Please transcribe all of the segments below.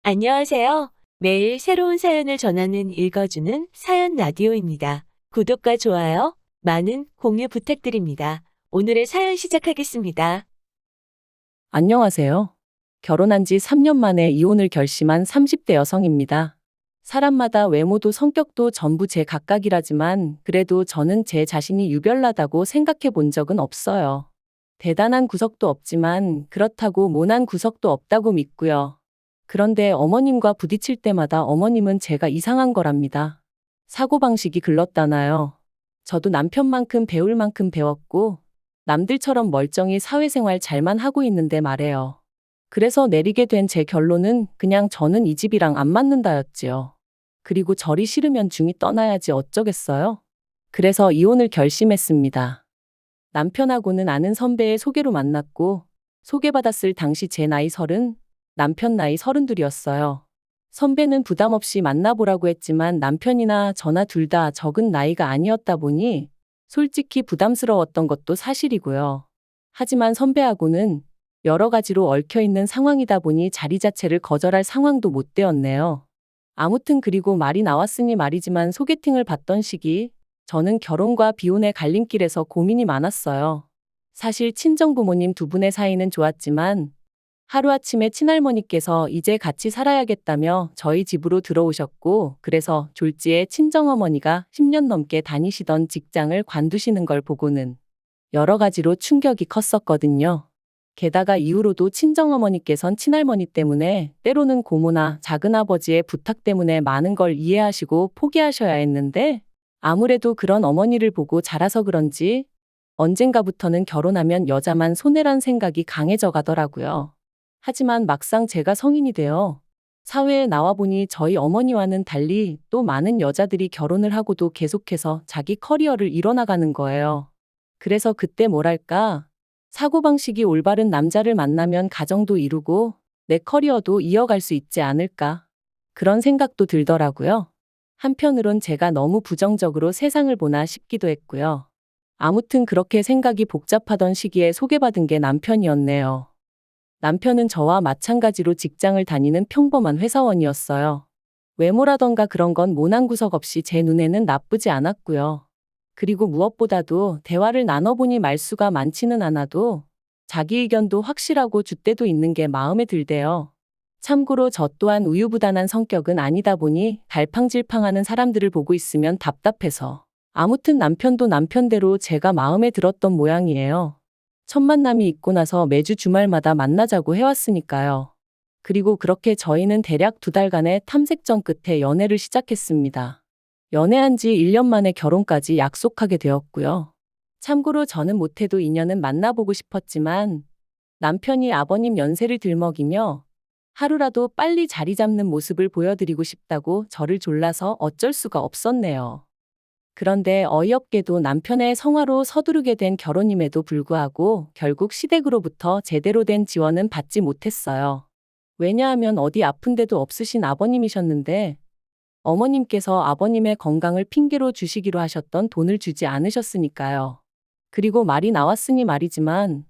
안녕하세요. 매일 새로운 사연을 전하는 읽어주는 사연 라디오입니다. 구독과 좋아요, 많은 공유 부탁드립니다. 오늘의 사연 시작하겠습니다. 안녕하세요. 결혼한 지 3년 만에 이혼을 결심한 30대 여성입니다. 사람마다 외모도 성격도 전부 제 각각이라지만 그래도 저는 제 자신이 유별나다고 생각해 본 적은 없어요. 대단한 구석도 없지만 그렇다고 모난 구석도 없다고 믿고요. 그런데 어머님과 부딪힐 때마다 어머님은 제가 이상한 거랍니다. 사고방식이 글렀다나요. 저도 남편만큼 배울 만큼 배웠고 남들처럼 멀쩡히 사회생활 잘만 하고 있는데 말해요. 그래서 내리게 된 제 결론은 그냥 저는 이 집이랑 안 맞는다였지요. 그리고 저리 싫으면 중이 떠나야지 어쩌겠어요? 그래서 이혼을 결심했습니다. 남편하고는 아는 선배의 소개로 만났고 소개받았을 당시 제 나이 30, 남편 나이 32이었어요. 선배는 부담 없이 만나보라고 했지만 남편이나 저나 둘 다 적은 나이가 아니었다 보니 솔직히 부담스러웠던 것도 사실이고요. 하지만 선배하고는 여러 가지로 얽혀있는 상황이다 보니 자리 자체를 거절할 상황도 못 되었네요. 아무튼 그리고 말이 나왔으니 말이지만 소개팅을 받던 시기 저는 결혼과 비혼의 갈림길에서 고민이 많았어요. 사실 친정부모님 두 분의 사이는 좋았지만 하루아침에 친할머니께서 이제 같이 살아야겠다며 저희 집으로 들어오셨고 그래서 졸지에 친정어머니가 10년 넘게 다니시던 직장을 관두시는 걸 보고는 여러 가지로 충격이 컸었거든요. 게다가 이후로도 친정어머니께선 친할머니 때문에 때로는 고모나 작은아버지의 부탁 때문에 많은 걸 이해하시고 포기하셔야 했는데 아무래도 그런 어머니를 보고 자라서 그런지 언젠가부터는 결혼하면 여자만 손해란 생각이 강해져 가더라고요. 하지만 막상 제가 성인이 되어 사회에 나와보니 저희 어머니와는 달리 또 많은 여자들이 결혼을 하고도 계속해서 자기 커리어를 이뤄나가는 거예요. 그래서 그때 뭐랄까, 사고방식이 올바른 남자를 만나면 가정도 이루고 내 커리어도 이어갈 수 있지 않을까. 그런 생각도 들더라고요. 한편으론 제가 너무 부정적으로 세상을 보나 싶기도 했고요. 아무튼 그렇게 생각이 복잡하던 시기에 소개받은 게 남편이었네요. 남편은 저와 마찬가지로 직장을 다니는 평범한 회사원이었어요. 외모라던가 그런 건 모난 구석 없이 제 눈에는 나쁘지 않았고요. 그리고 무엇보다도 대화를 나눠보니 말수가 많지는 않아도 자기 의견도 확실하고 줏대도 있는 게 마음에 들대요. 참고로 저 또한 우유부단한 성격은 아니다 보니 갈팡질팡하는 사람들을 보고 있으면 답답해서 아무튼 남편도 남편대로 제가 마음에 들었던 모양이에요. 첫 만남이 있고 나서 매주 주말마다 만나자고 해왔으니까요. 그리고 그렇게 저희는 대략 2달간의 탐색전 끝에 연애를 시작했습니다. 연애한 지 1년 만에 결혼까지 약속하게 되었고요. 참고로 저는 못해도 인연은 만나보고 싶었지만 남편이 아버님 연세를 들먹이며 하루라도 빨리 자리 잡는 모습을 보여드리고 싶다고 저를 졸라서 어쩔 수가 없었네요. 그런데 어이없게도 남편의 성화로 서두르게 된 결혼임에도 불구하고 결국 시댁으로부터 제대로 된 지원은 받지 못했어요. 왜냐하면 어디 아픈 데도 없으신 아버님이셨는데 어머님께서 아버님의 건강을 핑계로 주시기로 하셨던 돈을 주지 않으셨으니까요. 그리고 말이 나왔으니 말이지만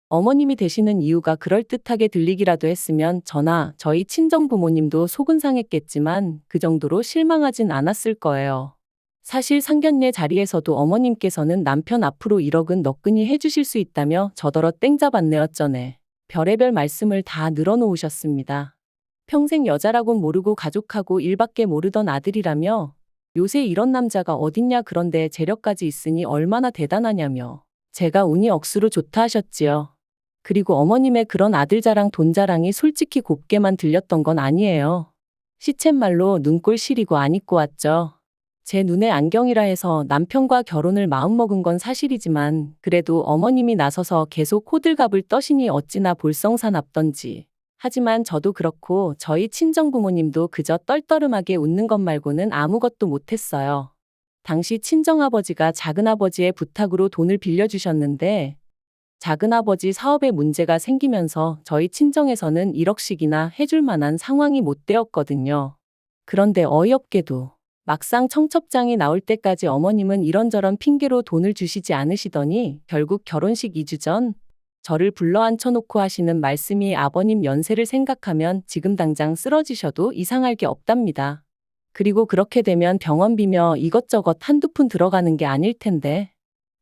어머님이 되시는 이유가 그럴듯하게 들리기라도 했으면 저나 저희 친정부모님도 속은 상했겠지만 그 정도로 실망하진 않았을 거예요. 사실 상견례 자리에서도 어머님께서는 남편 앞으로 1억은 너끈히 해주실 수 있다며 저더러 땡잡았네 어쩌네. 별의별 말씀을 다 늘어놓으셨습니다. 평생 여자라곤 모르고 가족하고 일밖에 모르던 아들이라며 요새 이런 남자가 어딨냐 그런데 재력까지 있으니 얼마나 대단하냐며 제가 운이 억수로 좋다 하셨지요. 그리고 어머님의 그런 아들 자랑 돈 자랑이 솔직히 곱게만 들렸던 건 아니에요. 시쳇말로 눈꼴 시리고 안 입고 왔죠. 제 눈에 안경이라 해서 남편과 결혼을 마음먹은 건 사실이지만 그래도 어머님이 나서서 계속 호들갑을 떠시니 어찌나 볼썽사납던지. 하지만 저도 그렇고 저희 친정부모님도 그저 떨떠름하게 웃는 것 말고는 아무것도 못했어요. 당시 친정아버지가 작은아버지의 부탁으로 돈을 빌려주셨는데 작은아버지 사업에 문제가 생기면서 저희 친정에서는 1억씩이나 해줄 만한 상황이 못 되었거든요. 그런데 어이없게도 막상 청첩장이 나올 때까지 어머님은 이런저런 핑계로 돈을 주시지 않으시더니 결국 결혼식 2주 전 저를 불러 앉혀놓고 하시는 말씀이 아버님 연세를 생각하면 지금 당장 쓰러지셔도 이상할 게 없답니다. 그리고 그렇게 되면 병원비며 이것저것 한두 푼 들어가는 게 아닐 텐데.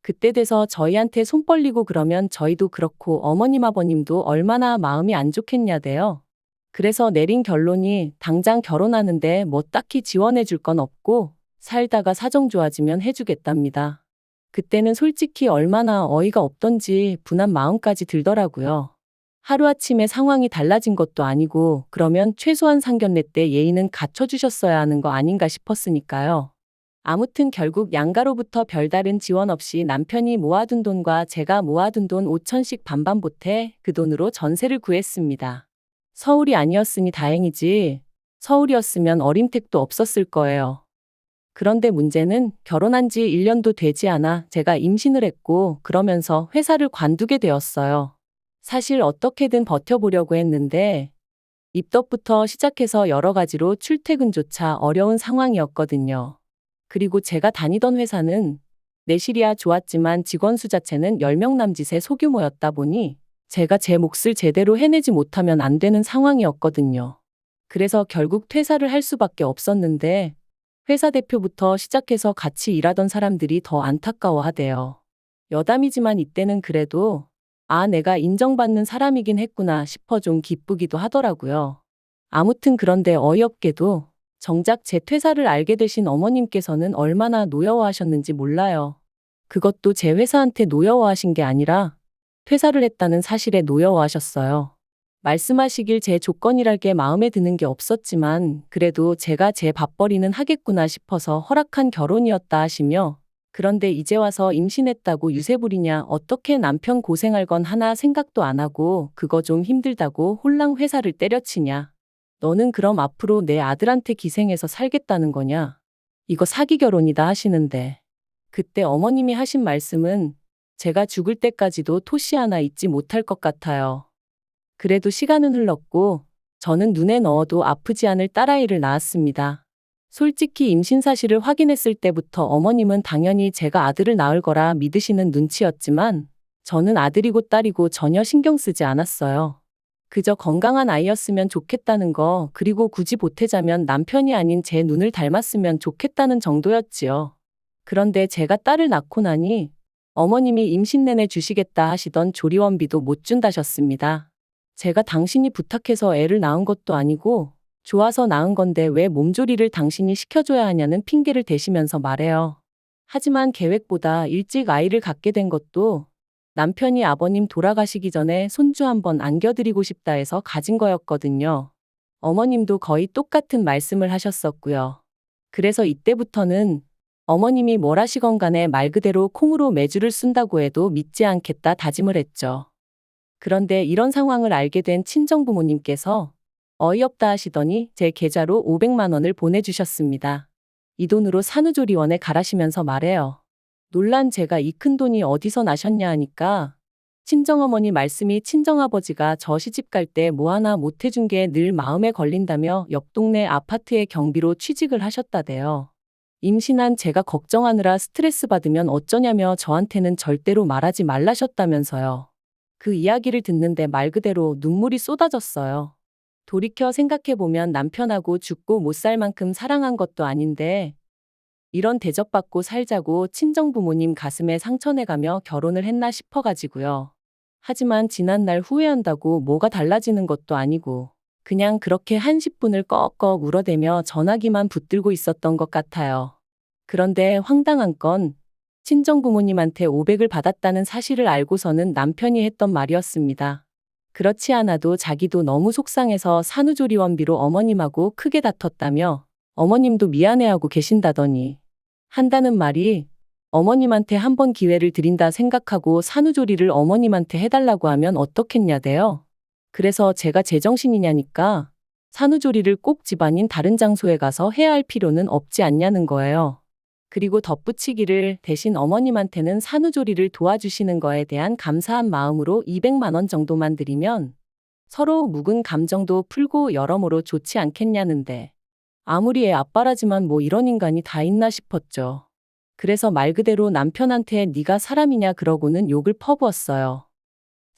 그때 돼서 저희한테 손 벌리고 그러면 저희도 그렇고 어머님 아버님도 얼마나 마음이 안 좋겠냐대요. 그래서 내린 결론이 당장 결혼하는데 뭐 딱히 지원해 줄 건 없고 살다가 사정 좋아지면 해주겠답니다. 그때는 솔직히 얼마나 어이가 없던지 분한 마음까지 들더라고요. 하루아침에 상황이 달라진 것도 아니고 그러면 최소한 상견례 때 예의는 갖춰주셨어야 하는 거 아닌가 싶었으니까요. 아무튼 결국 양가로부터 별다른 지원 없이 남편이 모아둔 돈과 제가 모아둔 돈 5천씩 반반 보태 그 돈으로 전세를 구했습니다. 서울이 아니었으니 다행이지 서울이었으면 어림택도 없었을 거예요. 그런데 문제는 결혼한 지 1년도 되지 않아 제가 임신을 했고 그러면서 회사를 관두게 되었어요. 사실 어떻게든 버텨보려고 했는데 입덧부터 시작해서 여러 가지로 출퇴근조차 어려운 상황이었거든요. 그리고 제가 다니던 회사는 내실이야 좋았지만 직원 수 자체는 10명 남짓의 소규모였다 보니 제가 제 몫을 제대로 해내지 못하면 안 되는 상황이었거든요. 그래서 결국 퇴사를 할 수밖에 없었는데 회사 대표부터 시작해서 같이 일하던 사람들이 더 안타까워하대요. 여담이지만 이때는 그래도 내가 인정받는 사람이긴 했구나 싶어 좀 기쁘기도 하더라고요. 아무튼 그런데 어이없게도 정작 제 퇴사를 알게 되신 어머님께서는 얼마나 노여워하셨는지 몰라요. 그것도 제 회사한테 노여워하신 게 아니라 퇴사를 했다는 사실에 노여워하셨어요. 말씀하시길 제 조건이랄 게 마음에 드는 게 없었지만 그래도 제가 제 밥벌이는 하겠구나 싶어서 허락한 결혼이었다 하시며 그런데 이제 와서 임신했다고 유세 부리냐 어떻게 남편 고생할 건 하나 생각도 안 하고 그거 좀 힘들다고 홀랑 회사를 때려치냐. 너는 그럼 앞으로 내 아들한테 기생해서 살겠다는 거냐. 이거 사기 결혼이다 하시는데 그때 어머님이 하신 말씀은 제가 죽을 때까지도 토시 하나 잊지 못할 것 같아요. 그래도 시간은 흘렀고 저는 눈에 넣어도 아프지 않을 딸아이를 낳았습니다. 솔직히 임신 사실을 확인했을 때부터 어머님은 당연히 제가 아들을 낳을 거라 믿으시는 눈치였지만 저는 아들이고 딸이고 전혀 신경 쓰지 않았어요. 그저 건강한 아이였으면 좋겠다는 거 그리고 굳이 보태자면 남편이 아닌 제 눈을 닮았으면 좋겠다는 정도였지요. 그런데 제가 딸을 낳고 나니 어머님이 임신 내내 주시겠다 하시던 조리원비도 못 준다셨습니다. 제가 당신이 부탁해서 애를 낳은 것도 아니고 좋아서 낳은 건데 왜 몸조리를 당신이 시켜줘야 하냐는 핑계를 대시면서 말해요. 하지만 계획보다 일찍 아이를 갖게 된 것도 남편이 아버님 돌아가시기 전에 손주 한번 안겨드리고 싶다 해서 가진 거였거든요. 어머님도 거의 똑같은 말씀을 하셨었고요. 그래서 이때부터는 어머님이 뭘 하시건 간에 말 그대로 콩으로 매주를 쓴다고 해도 믿지 않겠다 다짐을 했죠. 그런데 이런 상황을 알게 된 친정부모님께서 어이없다 하시더니 제 계좌로 500만 원을 보내주셨습니다. 이 돈으로 산후조리원에 가라시면서 말해요. 놀란 제가 이 큰 돈이 어디서 나셨냐 하니까 친정어머니 말씀이 친정아버지가 저 시집 갈 때 뭐 하나 못 해준 게 늘 마음에 걸린다며 옆 동네 아파트의 경비로 취직을 하셨다대요. 임신한 제가 걱정하느라 스트레스 받으면 어쩌냐며 저한테는 절대로 말하지 말라셨다면서요. 그 이야기를 듣는데 말 그대로 눈물이 쏟아졌어요. 돌이켜 생각해보면 남편하고 죽고 못 살 만큼 사랑한 것도 아닌데 이런 대접받고 살자고 친정부모님 가슴에 상처내가며 결혼을 했나 싶어가지고요. 하지만 지난날 후회한다고 뭐가 달라지는 것도 아니고 그냥 그렇게 한 10분을 꺽꺽 울어대며 전화기만 붙들고 있었던 것 같아요. 그런데 황당한 건 친정부모님한테 500을 받았다는 사실을 알고서는 남편이 했던 말이었습니다. 그렇지 않아도 자기도 너무 속상해서 산후조리원비로 어머님하고 크게 다퉜다며 어머님도 미안해하고 계신다더니 한다는 말이 어머님한테 한 번 기회를 드린다 생각하고 산후조리를 어머님한테 해달라고 하면 어떻겠냐대요. 그래서 제가 제정신이냐니까 산후조리를 꼭 집 아닌 다른 장소에 가서 해야 할 필요는 없지 않냐는 거예요. 그리고 덧붙이기를 대신 어머님한테는 산후조리를 도와주시는 거에 대한 감사한 마음으로 200만 원 정도만 드리면 서로 묵은 감정도 풀고 여러모로 좋지 않겠냐는데 아무리 애 아빠라지만 뭐 이런 인간이 다 있나 싶었죠. 그래서 말 그대로 남편한테 네가 사람이냐 그러고는 욕을 퍼부었어요.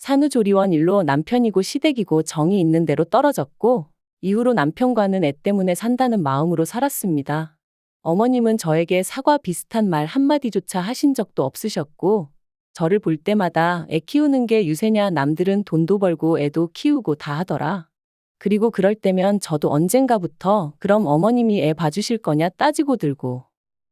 산후조리원 일로 남편이고 시댁이고 정이 있는 대로 떨어졌고 이후로 남편과는 애 때문에 산다는 마음으로 살았습니다. 어머님은 저에게 사과 비슷한 말 한마디조차 하신 적도 없으셨고 저를 볼 때마다 애 키우는 게 유세냐 남들은 돈도 벌고 애도 키우고 다 하더라. 그리고 그럴 때면 저도 언젠가부터 그럼 어머님이 애 봐주실 거냐 따지고 들고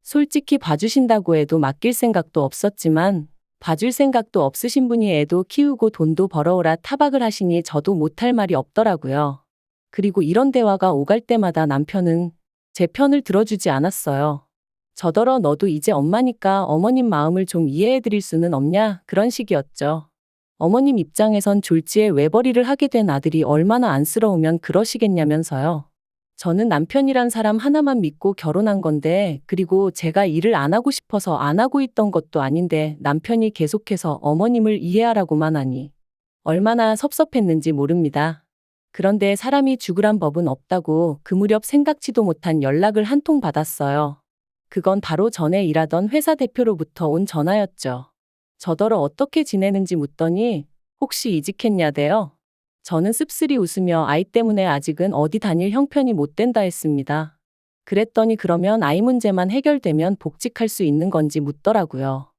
솔직히 봐주신다고 해도 맡길 생각도 없었지만 봐줄 생각도 없으신 분이 애도 키우고 돈도 벌어오라 타박을 하시니 저도 못할 말이 없더라고요. 그리고 이런 대화가 오갈 때마다 남편은 제 편을 들어주지 않았어요. 저더러 너도 이제 엄마니까 어머님 마음을 좀 이해해드릴 수는 없냐 그런 식이었죠. 어머님 입장에선 졸지에 외벌이를 하게 된 아들이 얼마나 안쓰러우면 그러시겠냐면서요. 저는 남편이란 사람 하나만 믿고 결혼한 건데 그리고 제가 일을 안 하고 싶어서 안 하고 있던 것도 아닌데 남편이 계속해서 어머님을 이해하라고만 하니 얼마나 섭섭했는지 모릅니다. 그런데 사람이 죽으란 법은 없다고 그 무렵 생각지도 못한 연락을 한 통 받았어요. 그건 바로 전에 일하던 회사 대표로부터 온 전화였죠. 저더러 어떻게 지내는지 묻더니 혹시 이직했냐대요. 저는 씁쓸히 웃으며 아이 때문에 아직은 어디 다닐 형편이 못 된다 했습니다. 그랬더니 그러면 아이 문제만 해결되면 복직할 수 있는 건지 묻더라고요.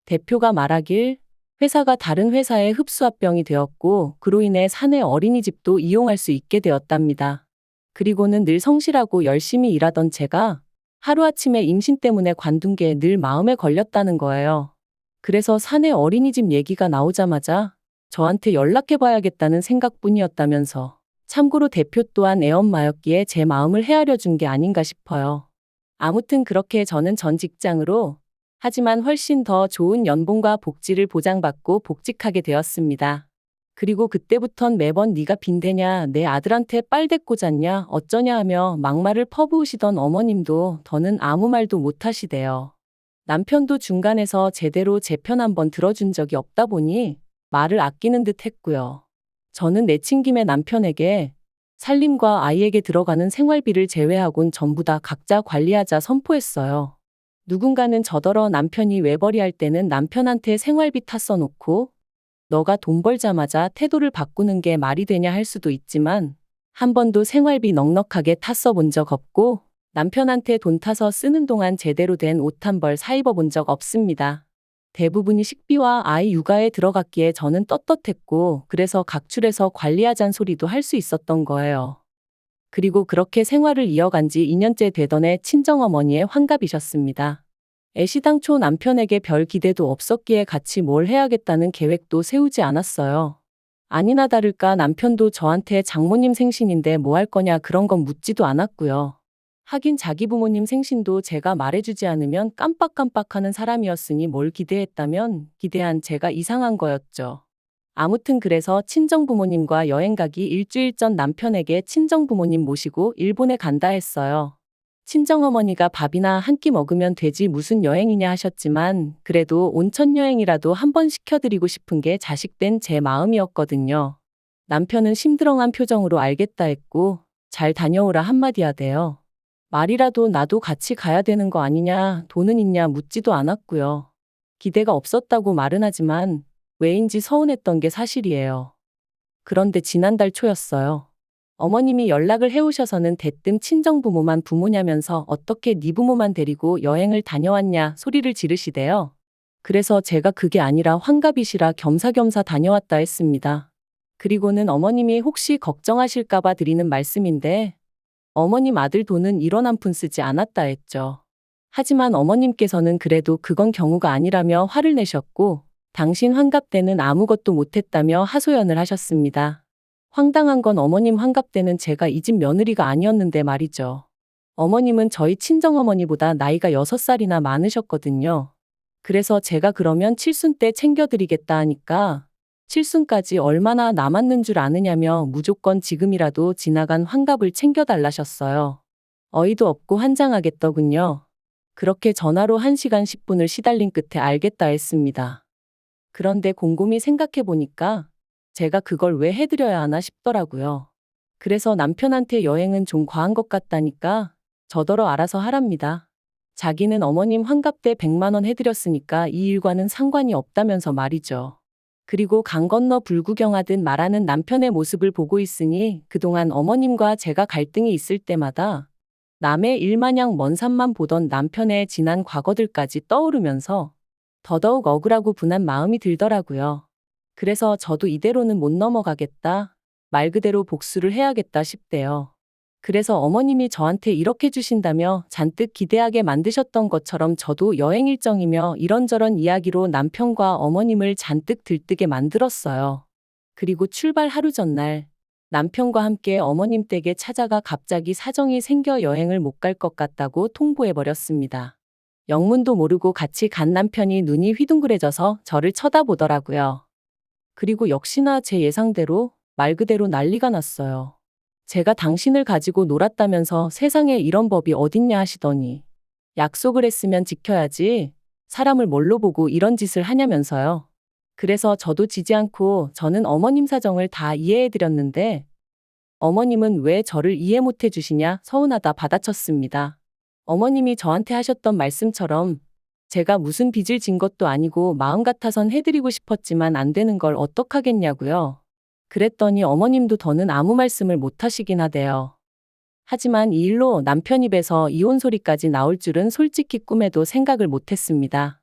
대표가 말하길 회사가 다른 회사에 흡수합병이 되었고 그로 인해 사내 어린이집도 이용할 수 있게 되었답니다. 그리고는 늘 성실하고 열심히 일하던 제가 하루아침에 임신 때문에 관둔 게 늘 마음에 걸렸다는 거예요. 그래서 사내 어린이집 얘기가 나오자마자 저한테 연락해봐야겠다는 생각뿐이었다면서 참고로 대표 또한 애엄마였기에 제 마음을 헤아려 준 게 아닌가 싶어요. 아무튼 그렇게 저는 전 직장으로 하지만 훨씬 더 좋은 연봉과 복지를 보장받고 복직하게 되었습니다. 그리고 그때부턴 매번 네가 빈대냐 내 아들한테 빨대 꽂았냐 어쩌냐 하며 막말을 퍼부으시던 어머님도 더는 아무 말도 못하시대요. 남편도 중간에서 제대로 제 편 한번 들어준 적이 없다 보니 말을 아끼는 듯 했고요. 저는 내친 김에 남편에게 살림과 아이에게 들어가는 생활비를 제외하곤 전부 다 각자 관리하자 선포했어요. 누군가는 저더러 남편이 외벌이할 때는 남편한테 생활비 탔어 놓고 너가 돈 벌자마자 태도를 바꾸는 게 말이 되냐 할 수도 있지만 한 번도 생활비 넉넉하게 탔어 본 적 없고 남편한테 돈 타서 쓰는 동안 제대로 된 옷 한 벌 사 입어 본 적 없습니다. 대부분이 식비와 아이 육아에 들어갔기에 저는 떳떳했고 그래서 각출해서 관리하잔 소리도 할 수 있었던 거예요. 그리고 그렇게 생활을 이어간 지 2년째 되던 해 친정어머니의 환갑이셨습니다. 애시당초 남편에게 별 기대도 없었기에 같이 뭘 해야겠다는 계획도 세우지 않았어요. 아니나 다를까 남편도 저한테 장모님 생신인데 뭐 할 거냐 그런 건 묻지도 않았고요. 하긴 자기 부모님 생신도 제가 말해주지 않으면 깜빡깜빡하는 사람이었으니 뭘 기대했다면 기대한 제가 이상한 거였죠. 아무튼 그래서 친정부모님과 여행 가기 일주일 전 남편에게 친정부모님 모시고 일본에 간다 했어요. 친정어머니가 밥이나 한 끼 먹으면 되지 무슨 여행이냐 하셨지만 그래도 온천 여행이라도 한번 시켜드리고 싶은 게 자식된 제 마음이었거든요. 남편은 심드렁한 표정으로 알겠다 했고 잘 다녀오라 한마디 하대요. 말이라도 나도 같이 가야 되는 거 아니냐 돈은 있냐 묻지도 않았고요. 기대가 없었다고 말은 하지만 왜인지 서운했던 게 사실이에요. 그런데 지난달 초였어요. 어머님이 연락을 해오셔서는 대뜸 친정부모만 부모냐면서 어떻게 네 부모만 데리고 여행을 다녀왔냐 소리를 지르시대요. 그래서 제가 그게 아니라 환갑이시라 겸사겸사 다녀왔다 했습니다. 그리고는 어머님이 혹시 걱정하실까봐 드리는 말씀인데 어머님 아들 돈은 1원 한 푼 쓰지 않았다 했죠. 하지만 어머님께서는 그래도 그건 경우가 아니라며 화를 내셨고 당신 환갑 때는 아무것도 못했다며 하소연을 하셨습니다. 황당한 건 어머님 환갑 때는 제가 이 집 며느리가 아니었는데 말이죠. 어머님은 저희 친정어머니보다 나이가 6살이나 많으셨거든요. 그래서 제가 그러면 칠순 때 챙겨드리겠다 하니까 칠순까지 얼마나 남았는 줄 아느냐며 무조건 지금이라도 지나간 환갑을 챙겨달라셨어요. 어이도 없고 환장하겠더군요. 그렇게 전화로 1시간 10분을 시달린 끝에 알겠다 했습니다. 그런데 곰곰이 생각해보니까 제가 그걸 왜 해드려야 하나 싶더라고요. 그래서 남편한테 여행은 좀 과한 것 같다니까 저더러 알아서 하랍니다. 자기는 어머님 환갑 때 100만 원 해드렸으니까 이 일과는 상관이 없다면서 말이죠. 그리고 강 건너 불구경하듯 말하는 남편의 모습을 보고 있으니 그동안 어머님과 제가 갈등이 있을 때마다 남의 일마냥 먼 산만 보던 남편의 지난 과거들까지 떠오르면서 더더욱 억울하고 분한 마음이 들더라고요. 그래서 저도 이대로는 못 넘어가겠다. 말 그대로 복수를 해야겠다 싶대요. 그래서 어머님이 저한테 이렇게 주신다며 잔뜩 기대하게 만드셨던 것처럼 저도 여행 일정이며 이런저런 이야기로 남편과 어머님을 잔뜩 들뜨게 만들었어요. 그리고 출발 하루 전날 남편과 함께 어머님 댁에 찾아가 갑자기 사정이 생겨 여행을 못 갈 것 같다고 통보해버렸습니다. 영문도 모르고 같이 간 남편이 눈이 휘둥그레져서 저를 쳐다보더라고요. 그리고 역시나 제 예상대로 말 그대로 난리가 났어요. 제가 당신을 가지고 놀았다면서 세상에 이런 법이 어딨냐 하시더니 약속을 했으면 지켜야지 사람을 뭘로 보고 이런 짓을 하냐면서요. 그래서 저도 지지 않고 저는 어머님 사정을 다 이해해드렸는데 어머님은 왜 저를 이해 못 해주시냐 서운하다 받아쳤습니다. 어머님이 저한테 하셨던 말씀처럼 제가 무슨 빚을 진 것도 아니고 마음 같아선 해드리고 싶었지만 안 되는 걸 어떡하겠냐고요. 그랬더니 어머님도 더는 아무 말씀을 못 하시긴 하대요. 하지만 이 일로 남편 입에서 이혼 소리까지 나올 줄은 솔직히 꿈에도 생각을 못 했습니다.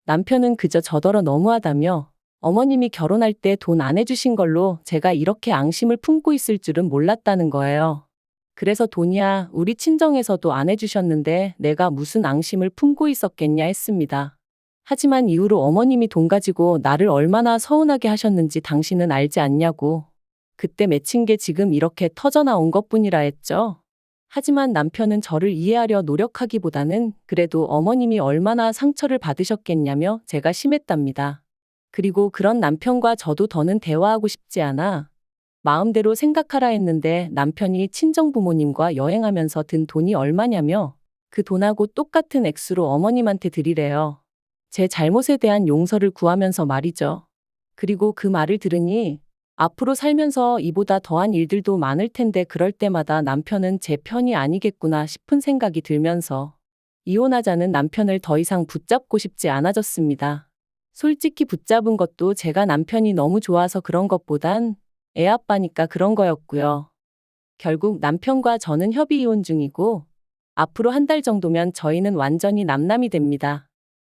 남편은 그저 저더러 너무하다며 어머님이 결혼할 때 돈 안 해주신 걸로 제가 이렇게 앙심을 품고 있을 줄은 몰랐다는 거예요. 그래서 돈이야 우리 친정에서도 안 해주셨는데 내가 무슨 앙심을 품고 있었겠냐 했습니다. 하지만 이후로 어머님이 돈 가지고 나를 얼마나 서운하게 하셨는지 당신은 알지 않냐고. 그때 맺힌 게 지금 이렇게 터져나온 것뿐이라 했죠. 하지만 남편은 저를 이해하려 노력하기보다는 그래도 어머님이 얼마나 상처를 받으셨겠냐며 제가 심했답니다. 그리고 그런 남편과 저도 더는 대화하고 싶지 않아 마음대로 생각하라 했는데 남편이 친정부모님과 여행하면서 든 돈이 얼마냐며 그 돈하고 똑같은 액수로 어머님한테 드리래요. 제 잘못에 대한 용서를 구하면서 말이죠. 그리고 그 말을 들으니 앞으로 살면서 이보다 더한 일들도 많을 텐데 그럴 때마다 남편은 제 편이 아니겠구나 싶은 생각이 들면서 이혼하자는 남편을 더 이상 붙잡고 싶지 않아졌습니다. 솔직히 붙잡은 것도 제가 남편이 너무 좋아서 그런 것보단 애 아빠니까 그런 거였고요. 결국 남편과 저는 협의 이혼 중이고 앞으로 한 달 정도면 저희는 완전히 남남이 됩니다.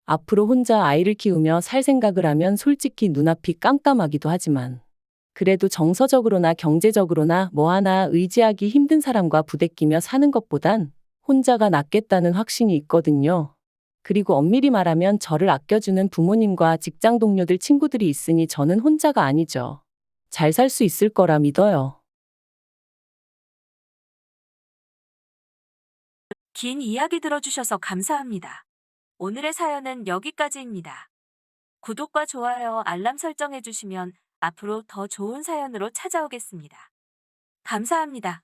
앞으로 혼자 아이를 키우며 살 생각을 하면 솔직히 눈앞이 깜깜하기도 하지만 그래도 정서적으로나 경제적으로나 뭐 하나 의지하기 힘든 사람과 부대끼며 사는 것보단 혼자가 낫겠다는 확신이 있거든요. 그리고 엄밀히 말하면 저를 아껴주는 부모님과 직장 동료들 친구들이 있으니 저는 혼자가 아니죠. 잘 살 수 있을 거라 믿어요. 긴 이야기 들어주셔서 감사합니다. 오늘의 사연은 여기까지입니다. 구독과 좋아요, 알람 설정해주시면 앞으로 더 좋은 사연으로 찾아오겠습니다. 감사합니다.